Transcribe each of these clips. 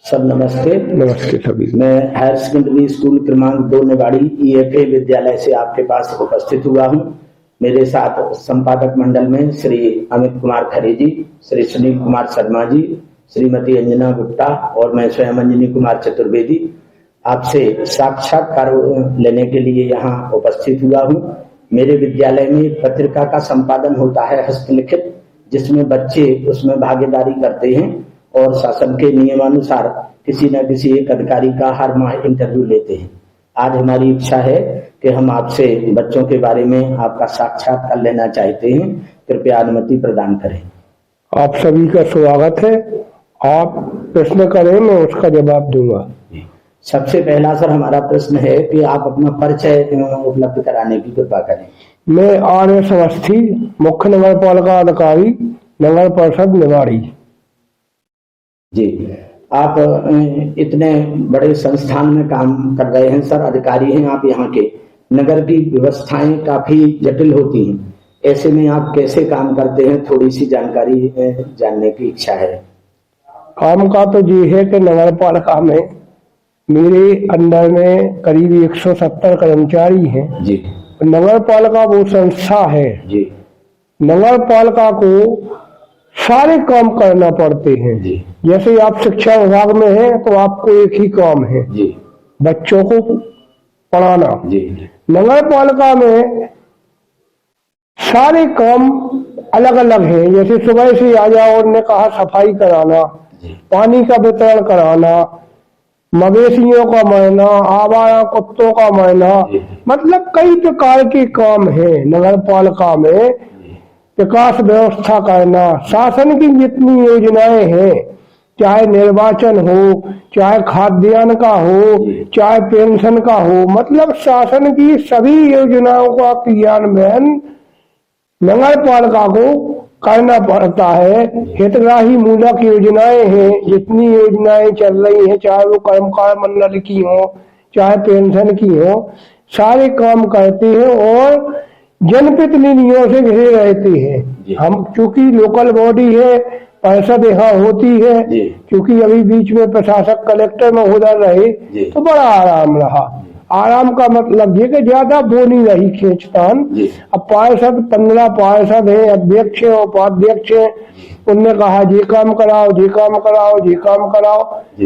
सब नमस्ते। नमस्ते सभी। मैं हायर सेकेंडरी स्कूल क्रमांक 2 निवाड़ी EFA विद्यालय से आपके पास उपस्थित हुआ हूं। मेरे साथ संपादक मंडल में श्री अमित कुमार खरे जी, श्री सुनील कुमार शर्मा जी, श्रीमती अंजना गुप्ता और मैं स्वयं अंजनी कुमार चतुर्वेदी आपसे साक्षात्कार लेने के लिए यहाँ उपस्थित हुआ हूँ। मेरे विद्यालय में एक पत्रिका का संपादन होता है हस्तलिखित, जिसमें बच्चे उसमें भागीदारी करते हैं और शासन के नियमानुसार किसी न किसी एक अधिकारी का हर माह इंटरव्यू लेते हैं। आज हमारी इच्छा है कि हम आपसे बच्चों के बारे में आपका साक्षात्कार लेना चाहते हैं। कृपया अनुमति प्रदान करें। आप सभी का स्वागत है। आप प्रश्न करें, मैं उसका जवाब दूंगा। सबसे पहला सर हमारा प्रश्न है कि आप अपना परिचय उपलब्ध कराने की कृपा करें। मैं RS अवस्थी, मुख्य नगर पालिका अधिकारी, नगर परिषद निवाड़ी। जी, आप इतने बड़े संस्थान में काम कर रहे हैं सर, अधिकारी हैं आप यहाँ के। नगर की व्यवस्थाएं काफी जटिल होती हैं, ऐसे में आप कैसे काम करते हैं, थोड़ी सी जानकारी जानने की इच्छा है। काम का तो ये है कि नगर पालिका में मेरे अंडर में करीब 170 कर्मचारी हैं जी। नगर पालिका वो संस्था है जी। नगर पालिका को सारे काम करना पड़ते हैं जी। जैसे आप शिक्षा विभाग में हैं तो आपको एक ही काम है जी, बच्चों को पढ़ाना। जी। नगर पालिका में सारे काम अलग अलग हैं, जैसे सुबह से आ जाओ और ने कहा सफाई कराना, पानी का वितरण कराना, मवेशियों का मारना, आवारा कुत्तों का मारना, मतलब कई प्रकार के काम हैं नगर पालिका में। विकास व्यवस्था करना, शासन की जितनी योजनाएं हैं, चाहे निर्वाचन हो, चाहे खाद्यान्न का हो, चाहे पेंशन का हो, मतलब शासन की सभी योजनाओं का क्रियान्वयन नगर पालिका को करना पड़ता है। हितग्राही मूलक योजनाएं हैं, जितनी योजनाएं चल रही हैं, चाहे वो कर्मकार मंडल की हो, चाहे पेंशन की हो, सारे काम करते हैं और जनप्रतिनिधियों से घिरे रहते हैं। हम चूंकि लोकल बॉडी है, परिषद यहाँ होती है, क्योंकि अभी बीच में प्रशासक कलेक्टर महोदय रहे तो बड़ा आराम रहा। आराम का मतलब ये कि ज्यादा वो नहीं रही खींचतान। अब पार्षद 15 पार्षद है, अध्यक्ष है, उपाध्यक्ष है, उनने कहा ये काम कराओ, ये काम कराओ, ये काम कराओ।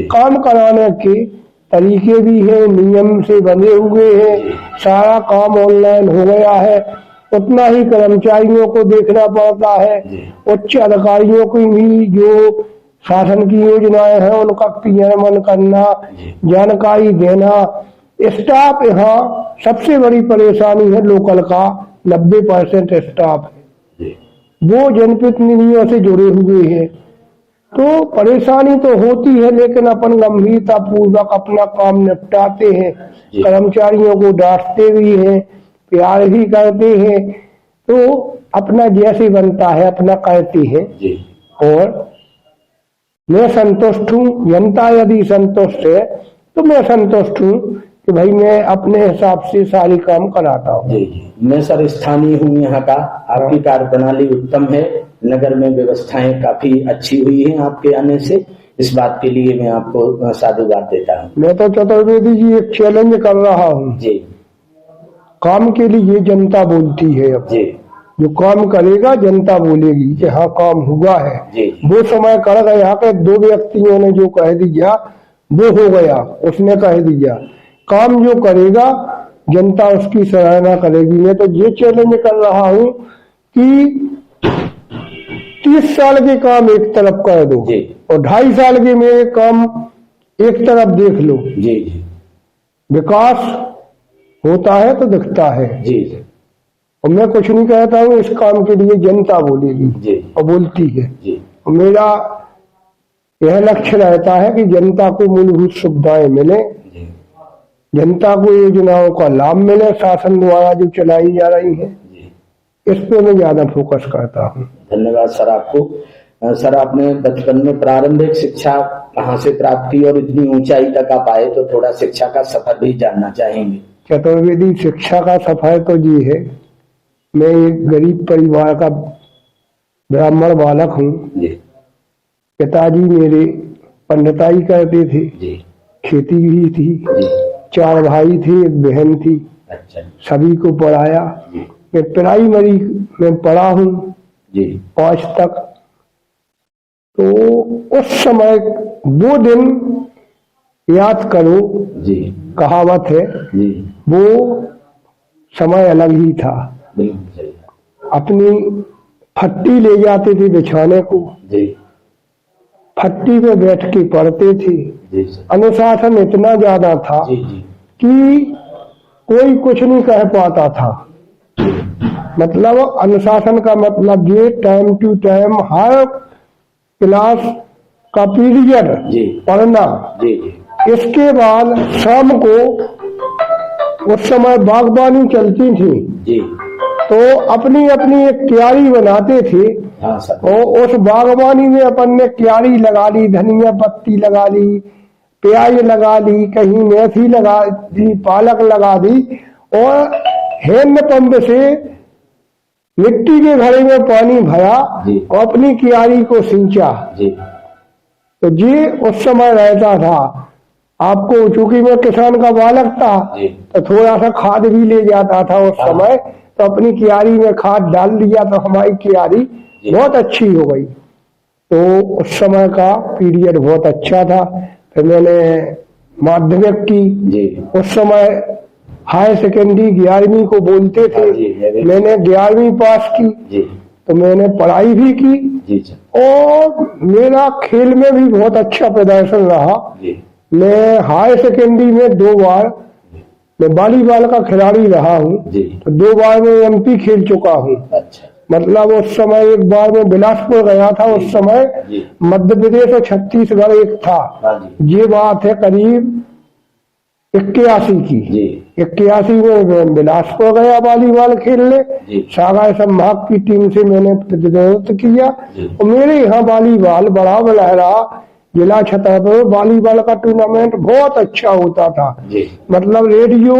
काम कराने के तरीके भी है, नियम से बने हुए हैं, सारा काम ऑनलाइन हो गया है। उतना ही कर्मचारियों को देखना पड़ता है, उच्च अधिकारियों की भी जो शासन की योजनाएं हैं उनका क्रियान्वयन करना, जानकारी देना। स्टाफ यहाँ सबसे बड़ी परेशानी है, लोकल का 90% स्टाफ है वो जनप्रतिनिधियों से जुड़े हुए हैं, तो परेशानी तो होती है, लेकिन अपन गंभीरता पूर्वक अपना काम निपटाते हैं। कर्मचारियों को डांटते भी हैं, प्यार भी करते हैं, तो अपना जैसे बनता है अपना करते हैं। और मैं संतुष्ट हूँ। जनता यदि संतुष्ट है तो मैं संतुष्ट हूँ कि भाई मैं अपने हिसाब से सारी काम कराता हूँ। मैं सर स्थानीय हूँ यहाँ का। आपकी कार्यप्रणाली उत्तम है, नगर में व्यवस्थाएं काफी अच्छी हुई हैं आपके आने से, इस बात के लिए मैं आपको साधुवाद देता हूँ। मैं तो चतुर्वेदी जी एक चैलेंज कर रहा हूँ जी। काम के लिए जनता बोलती है, अब जी जो काम करेगा जनता बोलेगी कि हाँ काम हुआ है जी। वो समय कर गया कि 2 व्यक्तियों ने जो कह दिया वो हो गया, उसने कह दिया। काम जो करेगा जनता उसकी सराहना करेगी। मैं तो ये चैलेंज कर रहा हूँ कि 30 साल के काम एक तरफ कर दो और 2.5 साल के मेरे काम एक तरफ देख लो जी। विकास होता है तो दिखता है जी। और मैं कुछ नहीं कहता हूँ, इस काम के लिए जनता बोलेगी जी। और बोलती है जी। और मेरा यह लक्ष्य रहता है कि जनता को मूलभूत सुविधाएं मिले, जनता को योजनाओं का लाभ मिले, शासन द्वारा जो चलाई जा रही है, इस पे मैं ज्यादा फोकस करता हूँ। धन्यवाद सर आपको। सर आपने बचपन में प्रारंभिक शिक्षा कहाँ से प्राप्त की और इतनी ऊंचाई तक आप आए, तो थोड़ा शिक्षा का सफर भी जानना चाहेंगे। चतुर्वेदी शिक्षा का सफर तो ये है, मैं एक गरीब परिवार का ब्राह्मण बालक हूँ। पिताजी मेरे पंडिताई करते थे, जी। खेती भी थी, जी। 4 भाई थे, एक बहन थी। अच्छा सभी को पढ़ाया। जी। मैं प्राइमरी में पढ़ा हूँ जी। 5 तक। तो उस समय वो दिन याद करो, जी। कहावत है, जी। वो समय अलग ही था। बिल्कुल सही। अपनी फट्टी ले जाते थे बिछाने को, जी। फट्टी पे बैठ के पढ़ते थे। जी। अनुशासन इतना ज्यादा था जी। जी। कि कोई कुछ नहीं कह पाता था। मतलब अनुशासन का मतलब ये टाइम टू टाइम हर क्लास का पीरियड जी। पढ़ना। जी। जी। इसके बाद शाम को उस समय बागबानी चलती थी, जी। तो अपनी अपनी एक क्यारी बनाते थे। हाँ सर। और उस बागबानी में अपन ने क्यारी लगा ली, धनिया पत्ती लगा ली, प्याज लगा ली, कहीं मेथी लगा दी, पालक लगा दी, और हैंड पंप से मिट्टी के घड़े में पानी भरा और अपनी क्यारी को सींचा। तो ये उस समय रहता था। आपको, चूंकि मैं किसान का बालक था, तो थोड़ा सा खाद भी ले जाता था उस समय। तो अपनी क्यारी में खाद डाल दिया तो हमारी क्यारी बहुत अच्छी हो गई। तो उस समय का पीरियड बहुत अच्छा था। फिर मैंने माध्यमिक की। उस समय हायर सेकेंडरी 11वीं को बोलते थे। मैंने 11वीं पास की। तो मैंने पढ़ाई भी की और मेरा खेल में भी बहुत अच्छा प्रदर्शन रहा। मैं हायर सेकेंडरी में 2 बार मैं वॉलीबॉल का खिलाड़ी रहा हूँ। तो 2 बार मैं MP खेल चुका हूँ। अच्छा। मतलब उस समय एक बार मैं बिलासपुर गया था। उस समय मध्य प्रदेश और छत्तीसगढ़ एक था। ये बात है करीब 81 की। 81 में मैं बिलासपुर गया वॉलीबॉल खेलने। सागर संभाग की टीम से मैंने प्रतिनिधित्व किया और मेरे यहाँ वॉलीबॉल बड़ा लहरा। जिला छतरपुर वॉलीबॉल का टूर्नामेंट बहुत अच्छा होता था। मतलब रेडियो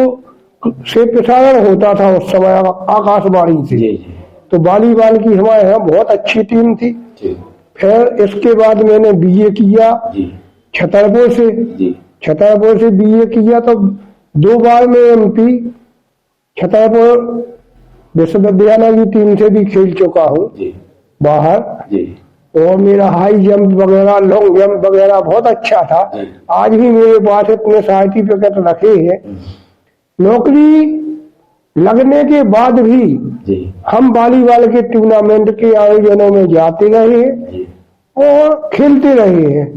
से प्रसारण होता था उस समय, आकाशवाणी से। तो वॉलीबॉल की हमारे यहाँ बहुत अच्छी टीम थी। फिर इसके बाद मैंने BA किया छतरपुर से। छतरपुर से BA किया तो 2 बार मैं MP छतरपुर विश्वविद्यालय की टीम से भी खेल चुका हूँ बाहर। और मेरा हाई जंप वगैरह, लॉन्ग जंप वगैरह बहुत अच्छा था। आज भी मेरे पास इतने सर्टिफिकेट रखे हैं। नौकरी लगने के बाद भी हम वॉलीबॉल के टूर्नामेंट के आयोजनों में जाते रहे हैं और खेलते रहे हैं।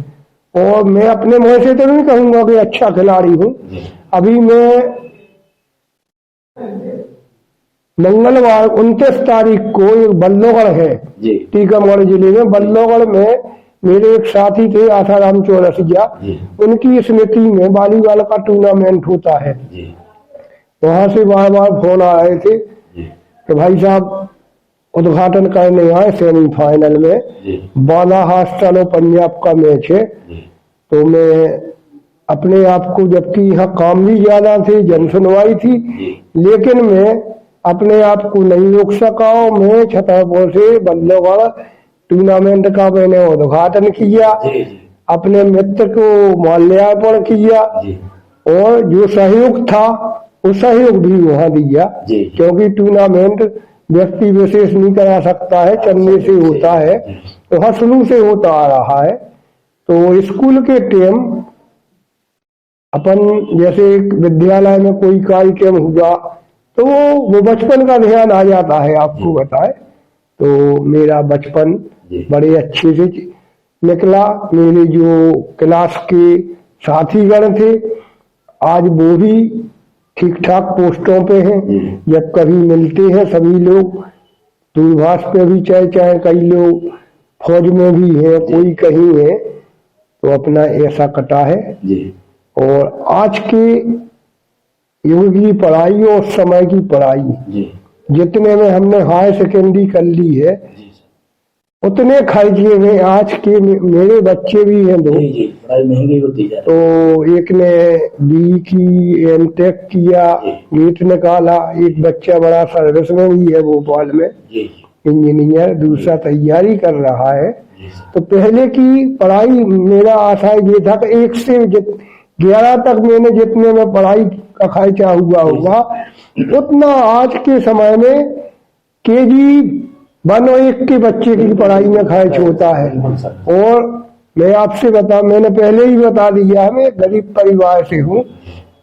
और मैं अपने मुंह से तो नहीं कहूंगा कि अच्छा खिलाड़ी हूँ। अभी मैं मंगलवार 29 तारीख को एक बल्लोगढ़ है टीकमगढ़ जिले में, बल्लोगढ़ में मेरे एक साथी थे आसाराम चौरसिया, उनकी स्मृति में वॉलीबॉल का टूर्नामेंट होता है। वहां से बार बार फोन आ रहे थे कि भाई साहब उद्घाटन करने आए सेमीफाइनल में। बाला हॉस्टल और पंजाब का मैच है। तो मैं अपने आप को, जबकि यहाँ काम भी ज्यादा थे, जनसुनवाई थी, लेकिन मैं अपने आप को नहीं रोक सका। मैं छतरपुर से बल्लोगढ़ टूर्नामेंट का मैंने उद्घाटन किया, अपने मित्र को माल्यार्पण किया और जो सहयोग था वो सहयोग भी वहाँ दिया। क्योंकि टूर्नामेंट व्यक्ति विशेष नहीं करा सकता है, चलने से होता है, वहाँ शुरू से होता आ रहा है। तो स्कूल के टाइम अपन जैसे एक विद्यालय में कोई कार्यक्रम हुआ तो वो बचपन का ध्यान आ जाता है, आपको बताए। तो मेरा बचपन बड़े अच्छे से निकला। मेरे जो क्लास के साथीगण थे आज वो भी ठीक ठाक पोस्टों पे हैं। जब कभी मिलते हैं सभी लोग दूरभाष पे भी, चाहे कई लोग फौज में भी है, कोई कहीं है, तो अपना ऐसा कटा है। और आज के युग की पढ़ाई और समय की पढ़ाई, जितने में हमने हायर सेकेंडरी कर ली है उतने खर्चे में आज के मेरे बच्चे भी हैं 2। पढ़ाई महंगी होती है। तो एक ने BE की, M.Tech किया, नीट निकाला। एक बच्चा बड़ा सर्विस में भी है भोपाल में। इंजीनियर, दूसरा तैयारी कर रहा है। तो पहले की पढ़ाई मेरा आशा ये था कि 1 से 11 तक मैंने जितने में पढ़ाई का खर्चा हुआ होगा उतना आज के समय में केजी 1 और 1 के बच्चे की पढ़ाई में खर्च होता है। और मैं आपसे मैंने पहले ही बता दिया, मैं गरीब परिवार से हूँ।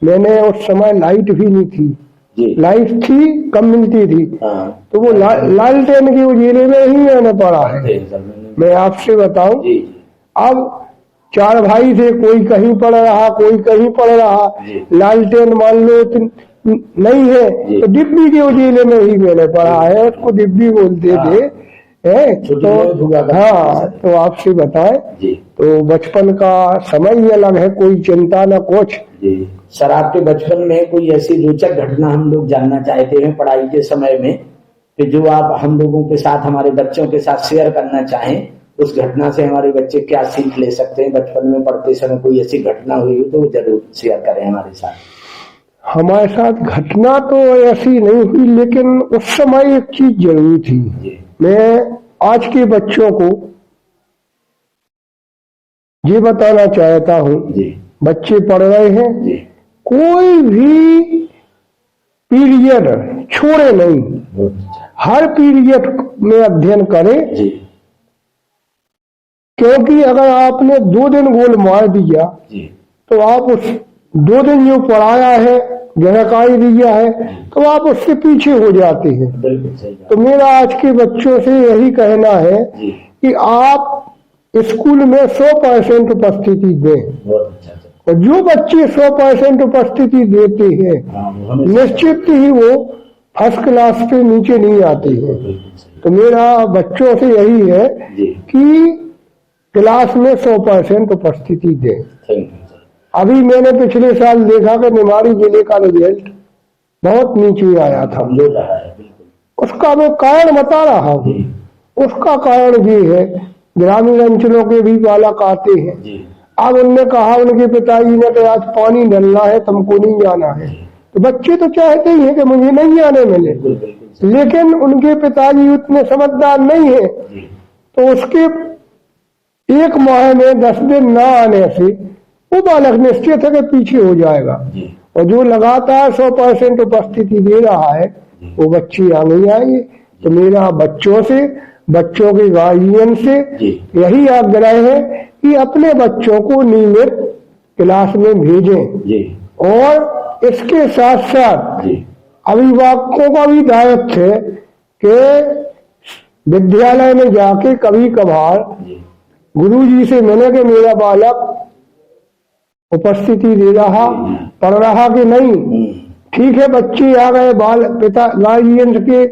मैंने उस समय लाइट भी नहीं थी, लाइट थी कम मिलती थी, तो वो लालटेन के उजिले में ही मैंने पढ़ा है। मैं आपसे बताऊं, अब 4 भाई थे, कोई कहीं पढ़ रहा, कोई कहीं पढ़ रहा, लालटेन मान लो नहीं है तो डिब्बी के उजिले में ही मैंने पढ़ा है, उसको डिब्बी बोलते थे। तो हाँ, तो आपसे बताएं, तो बचपन का समय ही अलग है, कोई चिंता न कुछ। सर, आपके बचपन में कोई ऐसी रोचक घटना हम लोग जानना चाहते हैं पढ़ाई के समय में, कि जो आप हम लोगों के साथ, हमारे बच्चों के साथ शेयर करना चाहें, उस घटना से हमारे बच्चे क्या सीख ले सकते हैं? बचपन में पढ़ते समय कोई ऐसी घटना हुई तो जरूर शेयर करें हमारे साथ। हमारे साथ घटना तो ऐसी नहीं हुई, लेकिन उस समय एक चीज जरूरी थी। मैं आज के बच्चों को ये बताना चाहता हूँ, बच्चे पढ़ रहे हैं, कोई भी पीरियड छोड़े नहीं, हर पीरियड में अध्ययन करें। क्योंकि अगर आपने 2 दिन गोल मार दिया तो आप उस 2 दिन जो पढ़ाया है, जानकारी दिया है, तो आप उससे पीछे हो जाते हैं। तो मेरा आज के बच्चों से यही कहना है कि आप स्कूल में 100% उपस्थिति दें। और जो बच्चे 100% उपस्थिति देते हैं, निश्चित ही वो फर्स्ट क्लास पे नीचे नहीं आते हैं। तो मेरा बच्चों से यही है कि क्लास में 100% उपस्थिति दें। अभी मैंने पिछले साल देखा कि निमाड़ी जिले का रिजल्ट बहुत नीचे आया था। उसका मैं कारण बता रहा हूँ। उसका कारण ये है, ग्रामीण अंचलों के भी बालक आते हैं। अब उनने कहा उनके पिताजी ने कि आज पानी डलना है, तुमको नहीं जाना है। तो बच्चे तो चाहते ही हैं कि मुझे नहीं जाने मिले, लेकिन उनके पिताजी उतने समझदार नहीं है। तो उसके 1 माह में 10 दिन न आने से वो बालक निश्चित है कि पीछे हो जाएगा। और जो लगातार 100% उपस्थिति दे रहा है, वो बच्चे आगे आएंगे। तो मेरा बच्चों से, बच्चों के गार्जियन से यही आग्रह है कि अपने बच्चों को नियमित क्लास में भेजें। और इसके साथ साथ अभिभावकों का भी दायित्व है कि विद्यालय में जाके कभी कभार गुरुजी से मिले कि मेरा बालक उपस्थिति दे रहा, पढ़ रहा कि नहीं। ठीक है, बच्चे आ गए, पिता गार्जियन के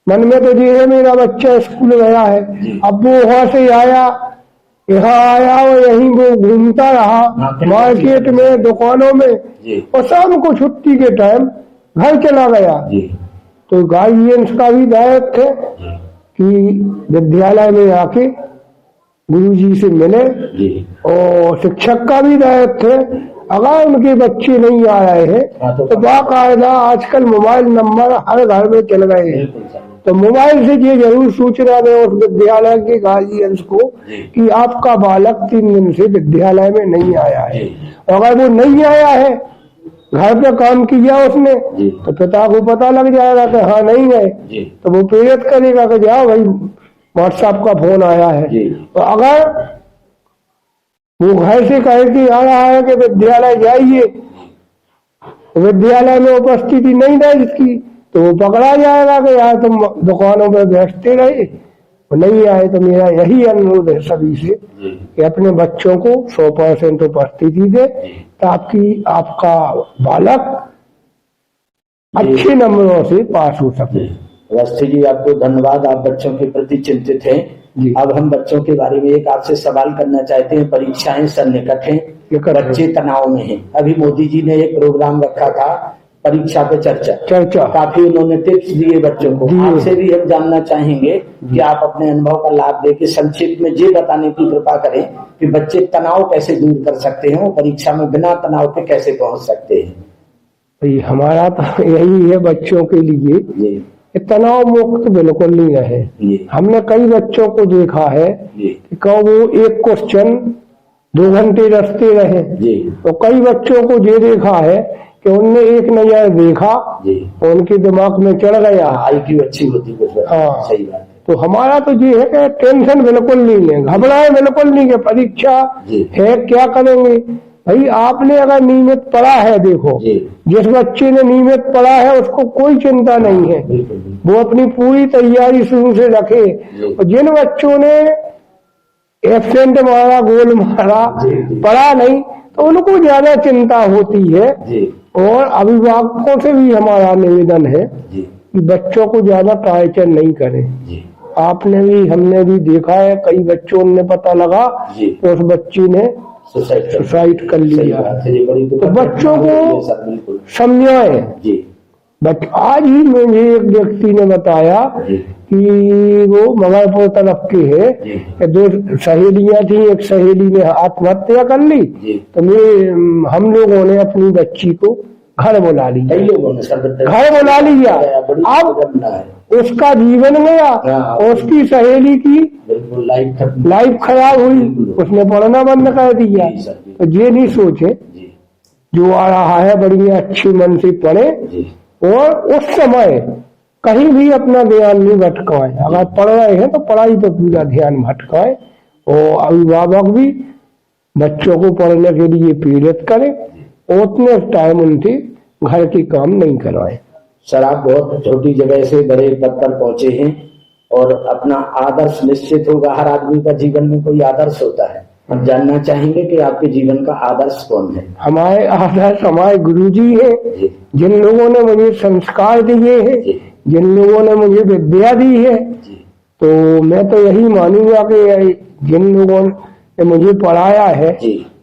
मन में तो ये है मेरा बच्चा स्कूल गया है। अब वो वहां से आया, यहाँ आया और यहीं वो घूमता रहा मार्केट में, दुकानों में, और शाम को छुट्टी के टाइम घर चला गया। तो गार्जियंस का भी दायित्व है कि विद्यालय में आके गुरुजी से मिले। और शिक्षक का भी दायित्व है, अगर उनके बच्चे नहीं आ रहे हैं तो बाकायदा आजकल मोबाइल नंबर हर घर में चल गए हैं, तो मोबाइल से ये जरूर सूचना दें उस विद्यालय के गार्जियंस को कि आपका बालक 3 दिन से विद्यालय में नहीं आया है। अगर वो नहीं आया है, घर पे काम किया उसने, तो पिता को पता लग जाएगा कि हाँ नहीं गए, तो वो प्रेरित करेगा कि जाओ भाई व्हाट्सएप का फोन आया है। तो अगर वो घर से कह के आ रहा है कि विद्यालय जाइए, विद्यालय में उपस्थिति नहीं है इसकी, तो वो पकड़ा जाएगा कि यार तुम दुकानों में बैठते रहे, नहीं आए। तो मेरा यही अनुरोध है सभी से कि अपने बच्चों को 100% उपस्थिति दे, ताकि आपका बालक अच्छे नंबरों से पास हो सके। अवस्थी जी, आपको धन्यवाद, आप बच्चों के प्रति चिंतित हैं। अब हम बच्चों के बारे में एक आपसे सवाल करना चाहते हैं। परीक्षाएं सन्निकट हैं, बच्चे तनाव में हैं। अभी मोदी जी ने एक प्रोग्राम रखा था परीक्षा पे चर्चा, काफी उन्होंने टिप्स दिए बच्चों को। आपसे भी हम जानना चाहेंगे कि आप अपने अनुभव का लाभ देके संक्षिप्त में ये बताने की कृपा करें कि बच्चे तनाव कैसे दूर कर सकते हैं, वो परीक्षा में बिना तनाव के कैसे पहुंच सकते हैं। हमारा तो यही है बच्चों के लिए तनाव मुक्त बिल्कुल नहीं रहे। जी हमने कई बच्चों को देखा है जी कि कब वो एक क्वेश्चन 2 घंटे रटते रहे, जी तो कई बच्चों को ये देखा है कि उनने एक नजर देखा जी और उनके दिमाग में चढ़ गया। IQ अच्छी होती कुछ बच्चों की, हाँ। सही बात है। तो हमारा तो ये है कि टेंशन बिल्कुल नहीं है, घबराए बिल्कुल नहीं कि परीक्षा जी है क्या करेंगे। भाई आपने अगर नियमित पढ़ा है, देखो जी जिस बच्चे ने नियमित पढ़ा है उसको कोई चिंता नहीं है, बिल्कुल बिल्कुल। वो अपनी पूरी तैयारी शुरू से रखे। जी और जिन बच्चों ने एब्सेंट मारा, गोल मारा, जी जी पढ़ा नहीं, तो उनको ज्यादा चिंता होती है। जी और अभिभावकों से भी हमारा निवेदन है जी कि बच्चों को ज्यादा टॉर्चर नहीं करें। जी आपने भी हमने भी देखा है, कई बच्चों ने पता लगा जी तो उस बच्ची ने सुसाइड कर लिया। तो बच्चों को बिल्कुल समझाए। जी बट आज ही मुझे एक व्यक्ति ने बताया जी कि वो मंगलपुर तरफ के है जी कि 2 सहेलियां थी, एक सहेली ने आत्महत्या कर ली, जी तो हम लोगों ने अपनी बच्ची को घर बुला लिया, कई लोगों ने घर बुला लिया। अब उसका जीवन गया और उसकी सहेली की बिल्कुल लाइफ खराब हुई, उसने पढ़ना बंद कर दिया। जी सर जी तो ये नहीं सोचे, जी जो आ रहा है बढ़िया अच्छे मन से पढ़े जी और उस समय कहीं भी अपना ध्यान नहीं भटकाए। अगर पढ़ रहे हैं तो पढ़ाई पर पूरा ध्यान भटकाए। और अभिभावक भी बच्चों को पढ़ने के लिए प्रेरित करें और उतने टाइम उनके घर के काम नहीं करवाए। सर आप बहुत छोटी जगह से बड़े पद पर पहुंचे हैं और अपना आदर्श निश्चित होगा। हर आदमी का जीवन में कोई आदर्श होता है। हम जानना चाहेंगे कि आपके जीवन का आदर्श कौन है? हमारे आदर्श हमारे गुरुजी हैं, जिन लोगों ने मुझे संस्कार दिए हैं, जिन लोगों ने मुझे विद्या दी है। तो मैं तो यही मानूंगा कि जिन लोगों ने मुझे पढ़ाया है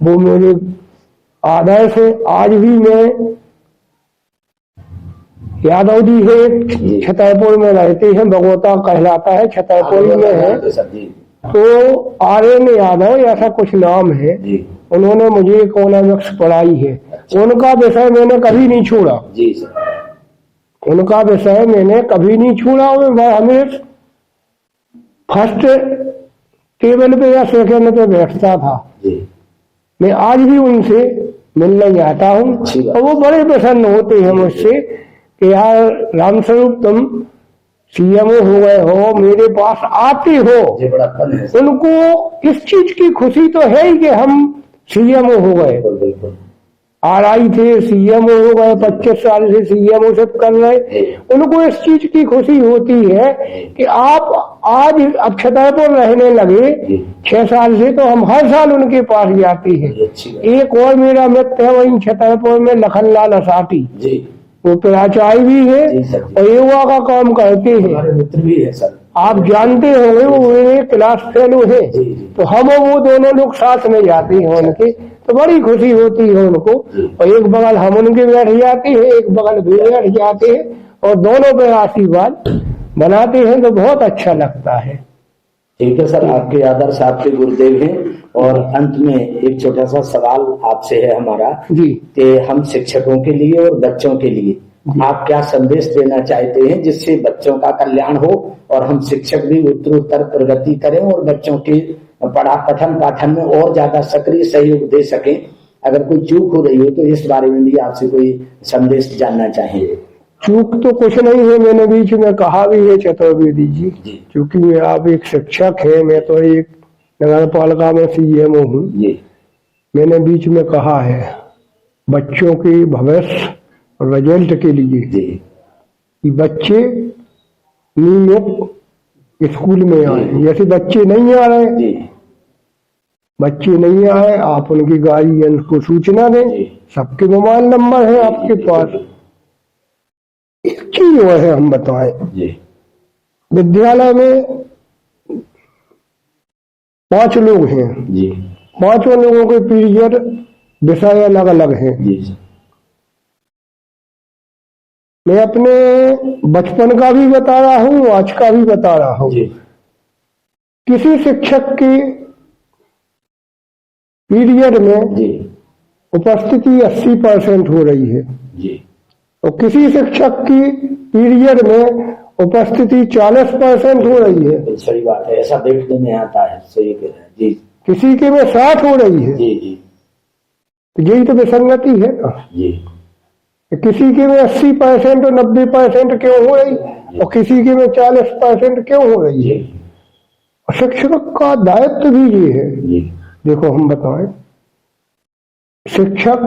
वो मेरे आदर्श है। आज भी मैं यादव जी है, छतरपुर में रहते हैं, बगोता कहलाता है, छतरपुर में है। तो RN यादव ऐसा कुछ नाम है, उन्होंने मुझे इकोनॉमिक्स पढ़ाई है। उनका विषय मैंने कभी नहीं छोड़ा जी सर, उनका विषय मैंने कभी नहीं छोड़ा। मैं हमेशा फर्स्ट टेबल पे या सेकंड पे बैठता था। मैं आज भी उनसे मिलने जाता हूँ और वो बड़े प्रसन्न होते हैं मुझसे कि यार रामस्वरूप तुम CMO हो गए हो, मेरे पास आते हो। ये बड़ा फन है। उनको इस चीज की खुशी तो है ही कि हम CMO हो गए। RI थे, CMO हो गए, 25 साल से CMO सब कर रहे। उनको इस चीज की खुशी होती है कि आप आज अब छतरपुर रहने लगे 6 साल से, तो हम हर साल उनके पास जाते हैं। एक और मेरा मित्र है वही छतरपुर में, लखनलाल असाटी, वो प्राचार्य भी है और योगा का काम करते हैं। हमारे मित्र भी है सर, आप जानते होंगे, वो मेरे क्लास फेलो है। तो हम और वो दोनों लोग साथ में जाते हैं उनके, तो बड़ी खुशी होती है उनको। और एक बगल हम उनके बैठ जाते हैं, एक बगल भी बैठ जाते हैं और दोनों पे आशीर्वाद बनाते हैं, तो बहुत अच्छा लगता है। ठीक है सर, आपके आदर्श आपके गुरुदेव हैं। और अंत में एक छोटा सा सवाल आपसे है हमारा जी, कि हम शिक्षकों के लिए और बच्चों के लिए आप क्या संदेश देना चाहते हैं जिससे बच्चों का कल्याण हो और हम शिक्षक भी उत्तरोत्तर प्रगति करें और बच्चों के पठन पाठन में और ज्यादा सक्रिय सहयोग दे सकें? अगर कोई चूक हो रही हो तो इस बारे में भी आपसे कोई संदेश जानना चाहेंगे। चूक तो कुछ नहीं है, मैंने बीच में कहा भी है चतुर्वेदी जी, क्योंकि आप एक शिक्षक है, मैं तो एक नगर पालिका में CMO हूँ। मैंने बीच में कहा है बच्चों के भविष्य और रिजल्ट के लिए कि बच्चे नियमित स्कूल में आए। जैसे बच्चे नहीं आ रहे, बच्चे नहीं आए, आप उनकी गार्जियन को सूचना दें। सबके मोबाइल नंबर है आपके पास। एक चीज वो है, हम बताएं, विद्यालय में 5 लोग हैं, 5 लोगों के पीरियड विषय अलग अलग हैं। मैं अपने बचपन का भी बता रहा हूँ, आज का भी बता रहा हूँ। किसी शिक्षक की पीरियड में उपस्थिति 80% हो रही है और किसी शिक्षक की पीरियड में उपस्थिति 40% हो रही है। सही बात है, ऐसा देखने में आता है। सही कह रहे हैं जी। किसी के में 60 हो रही है जी जी, तो यही तो विसंगति है ना जी। किसी के में 80% और 90% क्यों हो रही और किसी के में 40% क्यों हो रही है। शिक्षक का दायित्व भी ये है। देखो हम बताएं, शिक्षक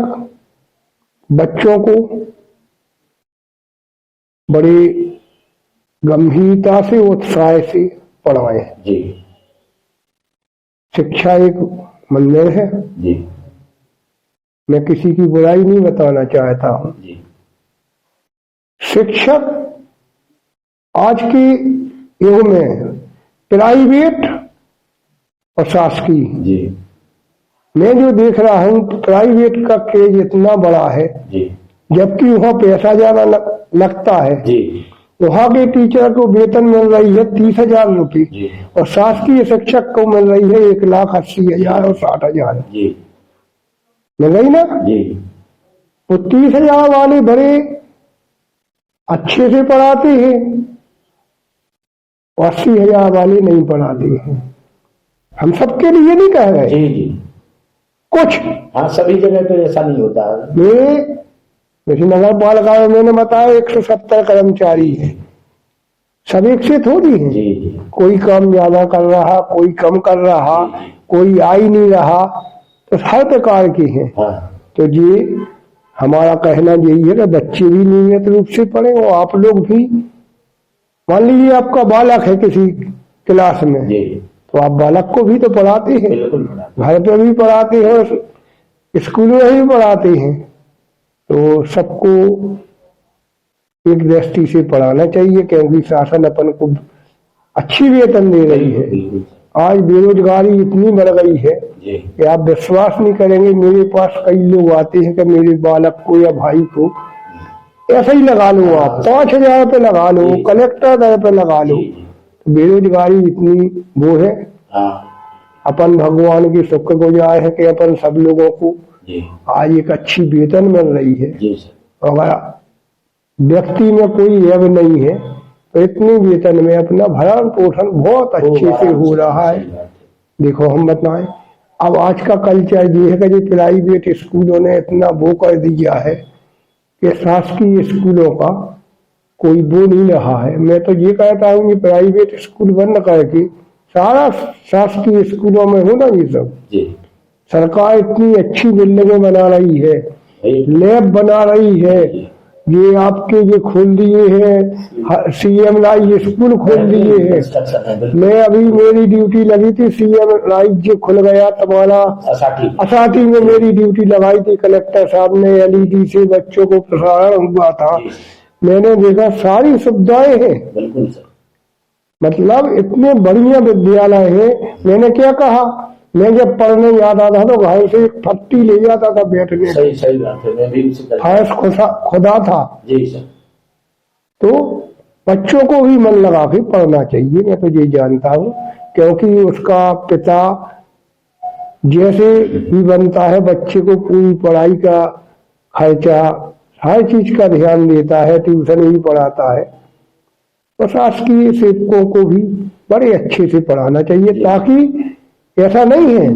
बच्चों को बड़ी गंभीरता से उत्साह से पढ़ाएं। जी। शिक्षा एक मंदिर है। जी। मैं किसी की बुराई नहीं बताना चाहता हूं। जी। शिक्षक आज के युग में प्राइवेट और शासकीय, जी। मैं जो देख रहा हूं प्राइवेट का क्रेज इतना बड़ा है, जी। जबकि वहां पैसा ज्यादा लगता है। जी। वहां के टीचर को वेतन मिल रही है 30,000 रुपये और शासकीय शिक्षक को मिल रही है 1,80,000 और 60,000 मिल रही ना। जी। वो 30,000 वाले बड़े अच्छे से पढ़ाते हैं, 80,000 वाले नहीं पढ़ाते हैं। हम सबके लिए नहीं कह रहे। जी जी। कुछ हाँ, सभी जगह पे ऐसा नहीं होता है। ये जैसे नगर पालिका में मैंने बताया 170 कर्मचारी है, सब एक से थोड़ी है। जी जी। कोई काम ज्यादा कर रहा, कोई कम कर रहा, कोई आ ही नहीं रहा, तो हर प्रकार के हैं। हाँ। तो ये हमारा कहना यही है कि बच्चे भी नियमित रूप से पढ़े और आप लोग भी। मान लीजिए आपका बालक है किसी क्लास में, तो आप बालक को भी तो पढ़ाते हैं, घर पे भी पढ़ाते हैं, स्कूल में भी पढ़ाते हैं। तो सबको एक दृष्टि से पढ़ाना चाहिए, क्योंकि शासन अपन को अच्छी वेतन दे रही है। आज बेरोजगारी इतनी बढ़ गई है कि आप विश्वास नहीं करेंगे। मेरे पास कई लोग आते हैं कि मेरे बालक को या भाई को ऐसा ही लगा लो, आप 5,000 रुपये लगा लो, कलेक्टर दर पे लगा लो। बेरोजगारी इतनी वो है। अपन भगवान की शुक्रगुजार है कि अपन सब लोगों को आज एक अच्छी वेतन मिल रही है। अगर व्यक्ति में कोई ऐब नहीं है तो इतने वेतन में अपना भरण पोषण बहुत अच्छे से हो रहा है। देखो हम बताएं, अब आज का कल्चर ये है कि जो प्राइवेट स्कूलों ने इतना वो कर दिया है कि शासकीय स्कूलों का कोई वो नहीं रहा है। मैं तो ये कहता हूँ कि प्राइवेट स्कूल बंद करके सारा शासकीय स्कूलों में हो ना ये सब। सरकार इतनी अच्छी बिल्डिंगें बना रही है, लैब बना रही है, ये आपके ये खोल दिए हैं, CMI स्कूल खोल दिए हैं। मैं अभी मेरी ड्यूटी लगी थी, CMI जो खुल गया तुम्हारा असाठी में मेरी ड्यूटी लगाई थी। कलेक्टर साहब ने LED से बच्चों को प्रसारण हुआ था, मैंने देखा सारी सुविधाएं हैं। मतलब इतने बढ़िया विद्यालय है। मैंने क्या कहा, मैं जब पढ़ने जाता था तो घर से एक फट्टी ले जाता था बैठने। सही बात है, मैं भी फैस खुदा था। जी सर। तो बच्चों को भी मन लगा के पढ़ना चाहिए, मैं तो ये जानता हूँ, क्योंकि उसका पिता जैसे भी बनता है बच्चे को पूरी पढ़ाई का खर्चा हर चीज का ध्यान देता है, ट्यूशन भी पढ़ाता है। तो शासकीय सेवकों को भी बड़े अच्छे से पढ़ाना चाहिए, ताकि ऐसा नहीं है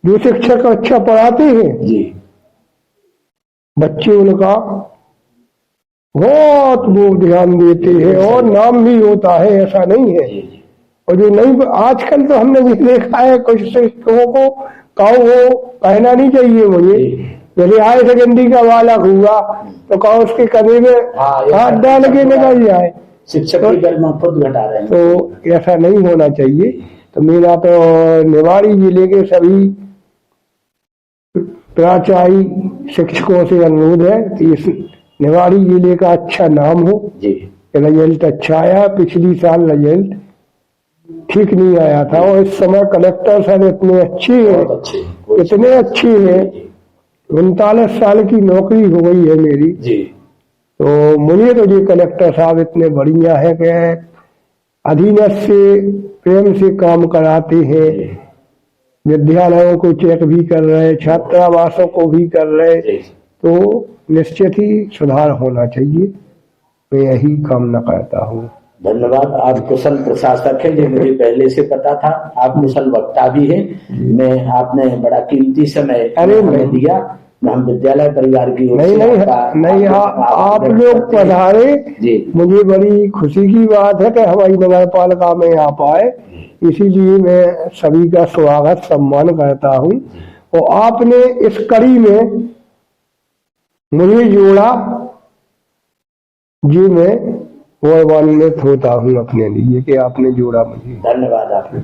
जो शिक्षक अच्छा पढ़ाते हैं जी, बच्चे उनका बहुत वो ध्यान देते हैं और नाम भी होता है, ऐसा नहीं है। और जो नहीं, आजकल तो हमने भी देखा है कुछ शिक्षकों को कहना नहीं चाहिए मुझे, जैसे हाई सेकेंडरी का बालक हुआ तो कहो उसके कदे में हाथ डाल के निकल जाए। शिक्षक की गरिमा खुद घटा रहे हैं, तो ऐसा नहीं होना चाहिए। तो मेरा तो निवाड़ी जिले के सभी प्राचार्य शिक्षकों से अनुरोध है कि इस निवाड़ी जिले का अच्छा नाम हो। रिजल्ट अच्छा आया, पिछली साल रिजल्ट ठीक नहीं आया था और इस समय कलेक्टर साहब इतने अच्छे हैं, इतने अच्छे हैं। 39 साल की नौकरी हो गई है मेरी जी। तो मुझे तो ये कलेक्टर साहब इतने बढ़िया है कि अधीनस्थ से प्रेम से काम कराते हैं, विद्यालयों को चेक भी कर रहे, छात्रावासों को भी कर रहे, तो निश्चित ही सुधार होना चाहिए। मैं यही कामना करता हूँ। धन्यवाद। आप कुशल प्रशासक हैं, जो मुझे पहले से पता था। आप कुशल वक्ता भी हैं। मैं आपने बड़ा कीमती समय हमें दिया। हम विद्यालय परिवार की ओर से नहीं, आप लोग पधारे जी। मुझे बड़ी खुशी की बात है कि हमारी नगर पालिका में आप आए, इसीलिए मैं सभी का स्वागत सम्मान करता हूँ। और आपने इस कड़ी में मुझे जोड़ा, जी मैं गौरवान्वित होता हूँ अपने लिए कि आपने जोड़ा मुझे। धन्यवाद आपने।